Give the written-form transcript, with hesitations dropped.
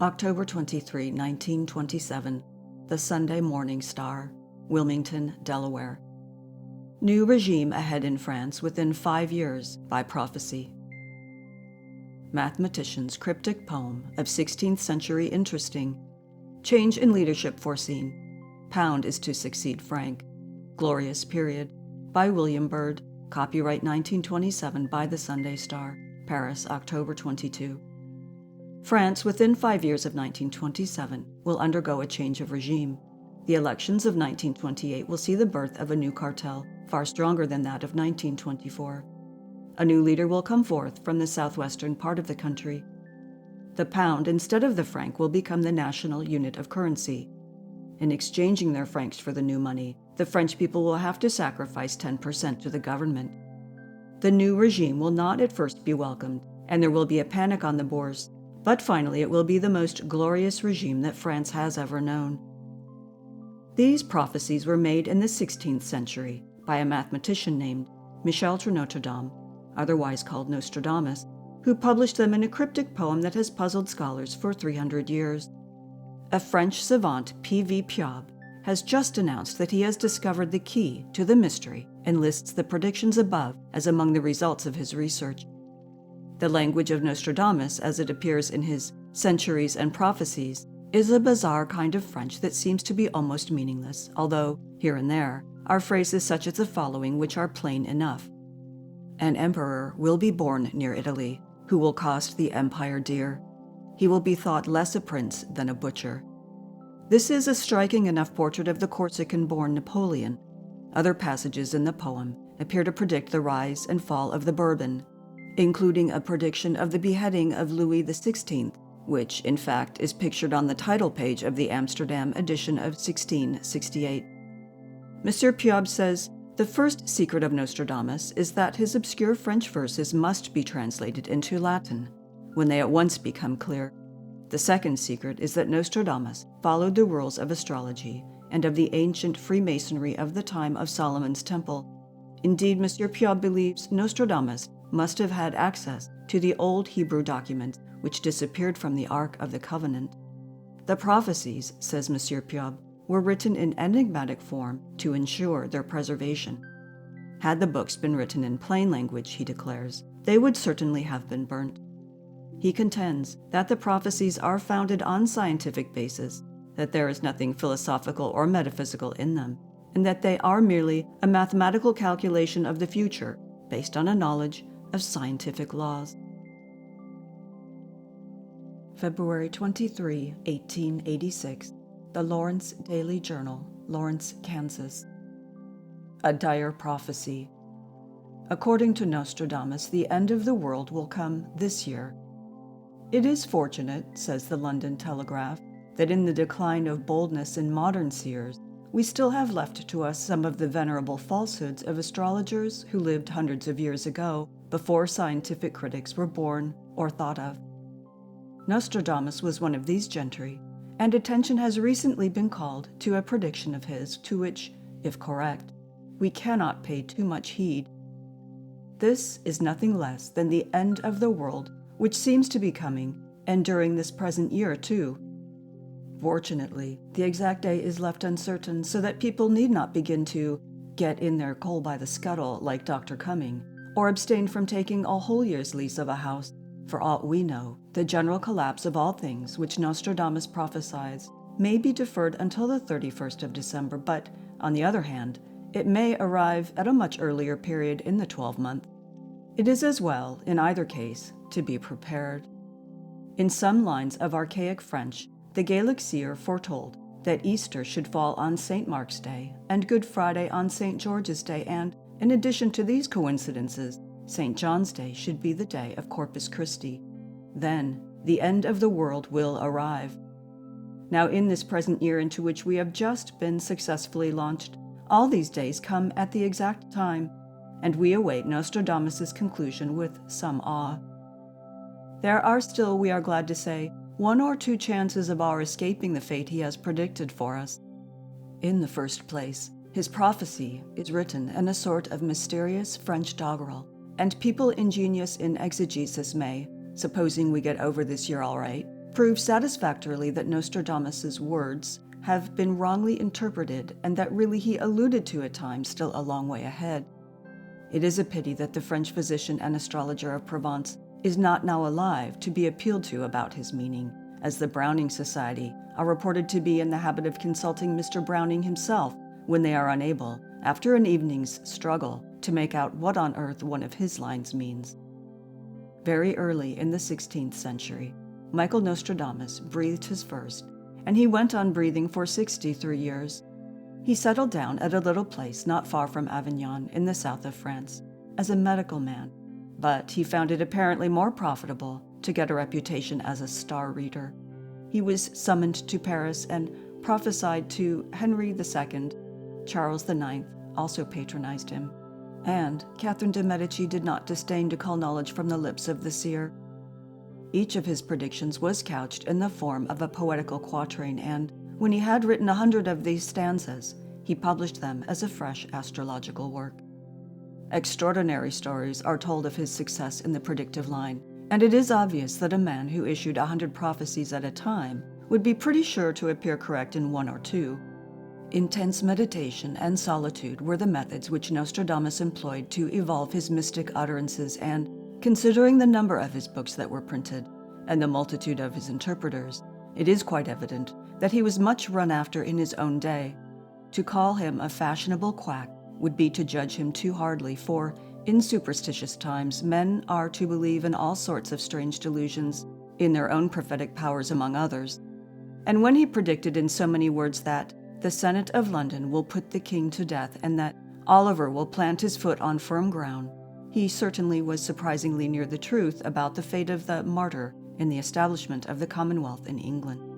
October 23, 1927, the Sunday Morning Star, Wilmington, Delaware. New regime ahead in France within 5 years by prophecy. Mathematician's cryptic poem of 16th century interesting. Change in leadership foreseen. Pound is to succeed franc. Glorious period. By William Byrd. Copyright 1927 by the Sunday Star. Paris, October 22. France, within 5 years of 1927, will undergo a change of regime. The elections of 1928 will see the birth of a new cartel, far stronger than that of 1924. A new leader will come forth from the southwestern part of the country. The pound, instead of the franc, will become the national unit of currency. In exchanging their francs for the new money, the French people will have to sacrifice 10% to the government. The new regime will not at first be welcomed, and there will be a panic on the bourse, but finally it will be the most glorious regime that France has ever known. These prophecies were made in the 16th century by a mathematician named Michel Nostradamus, otherwise called Nostradamus, who published them in a cryptic poem that has puzzled scholars for 300 years. A French savant, P.V. Piobb, has just announced that he has discovered the key to the mystery and lists the predictions above as among the results of his research. The language of Nostradamus, as it appears in his Centuries and Prophecies, is a bizarre kind of French that seems to be almost meaningless, although, here and there, are phrases such as the following which are plain enough. An emperor will be born near Italy, who will cost the empire dear. He will be thought less a prince than a butcher. This is a striking enough portrait of the Corsican-born Napoleon. Other passages in the poem appear to predict the rise and fall of the Bourbon, including a prediction of the beheading of Louis XVI, which, in fact, is pictured on the title page of the Amsterdam edition of 1668. Monsieur Piobb says, the first secret of Nostradamus is that his obscure French verses must be translated into Latin, when they at once become clear. The second secret is that Nostradamus followed the rules of astrology and of the ancient Freemasonry of the time of Solomon's Temple. Indeed, Monsieur Piobb believes Nostradamus must have had access to the old Hebrew documents which disappeared from the Ark of the Covenant. The prophecies, says Monsieur Piobb, were written in enigmatic form to ensure their preservation. Had the books been written in plain language, he declares, they would certainly have been burnt. He contends that the prophecies are founded on scientific basis, that there is nothing philosophical or metaphysical in them, and that they are merely a mathematical calculation of the future based on a knowledge of scientific laws. February 23, 1886. The Lawrence Daily Journal, Lawrence, Kansas. A dire prophecy. According to Nostradamus, the end of the world will come this year. It is fortunate, says the London Telegraph, that in the decline of boldness in modern seers, we still have left to us some of the venerable falsehoods of astrologers who lived hundreds of years ago, before scientific critics were born or thought of. Nostradamus was one of these gentry, and attention has recently been called to a prediction of his to which, if correct, we cannot pay too much heed. This is nothing less than the end of the world, which seems to be coming, and during this present year too. Fortunately, the exact day is left uncertain so that people need not begin to get in their coal by the scuttle like Dr. Cumming, or abstain from taking a whole year's lease of a house. For aught we know, the general collapse of all things which Nostradamus prophesies may be deferred until the 31st of December, but, on the other hand, it may arrive at a much earlier period in the 12th. It is as well, in either case, to be prepared. In some lines of archaic French, the Gaelic seer foretold that Easter should fall on St. Mark's Day and Good Friday on St. George's Day, and, in addition to these coincidences, St. John's Day should be the day of Corpus Christi. Then, the end of the world will arrive. Now, in this present year into which we have just been successfully launched, all these days come at the exact time, and we await Nostradamus's conclusion with some awe. There are still, we are glad to say, 1 or 2 chances of our escaping the fate he has predicted for us. In the first place, his prophecy is written in a sort of mysterious French doggerel, and people ingenious in exegesis may, supposing we get over this year all right, prove satisfactorily that Nostradamus's words have been wrongly interpreted and that really he alluded to a time still a long way ahead. It is a pity that the French physician and astrologer of Provence is not now alive to be appealed to about his meaning, as the Browning Society are reported to be in the habit of consulting Mr. Browning himself when they are unable, after an evening's struggle, to make out what on earth one of his lines means. Very early in the 16th century, Michael Nostradamus breathed his first, and he went on breathing for 63 years. He settled down at a little place not far from Avignon in the south of France as a medical man, but he found it apparently more profitable to get a reputation as a star reader. He was summoned to Paris and prophesied to Henry II. Charles IX also patronized him, and Catherine de' Medici did not disdain to call knowledge from the lips of the seer. Each of his predictions was couched in the form of a poetical quatrain, and when he had written 100 of these stanzas, he published them as a fresh astrological work. Extraordinary stories are told of his success in the predictive line, and it is obvious that a man who issued 100 prophecies at a time would be pretty sure to appear correct in one or two. Intense meditation and solitude were the methods which Nostradamus employed to evolve his mystic utterances, and considering the number of his books that were printed and the multitude of his interpreters, it is quite evident that he was much run after in his own day. To call him a fashionable quack would be to judge him too hardly, for in superstitious times men are to believe in all sorts of strange delusions, in their own prophetic powers among others. And when he predicted in so many words that the Senate of London will put the king to death and that Oliver will plant his foot on firm ground, he certainly was surprisingly near the truth about the fate of the martyr in the establishment of the Commonwealth in England.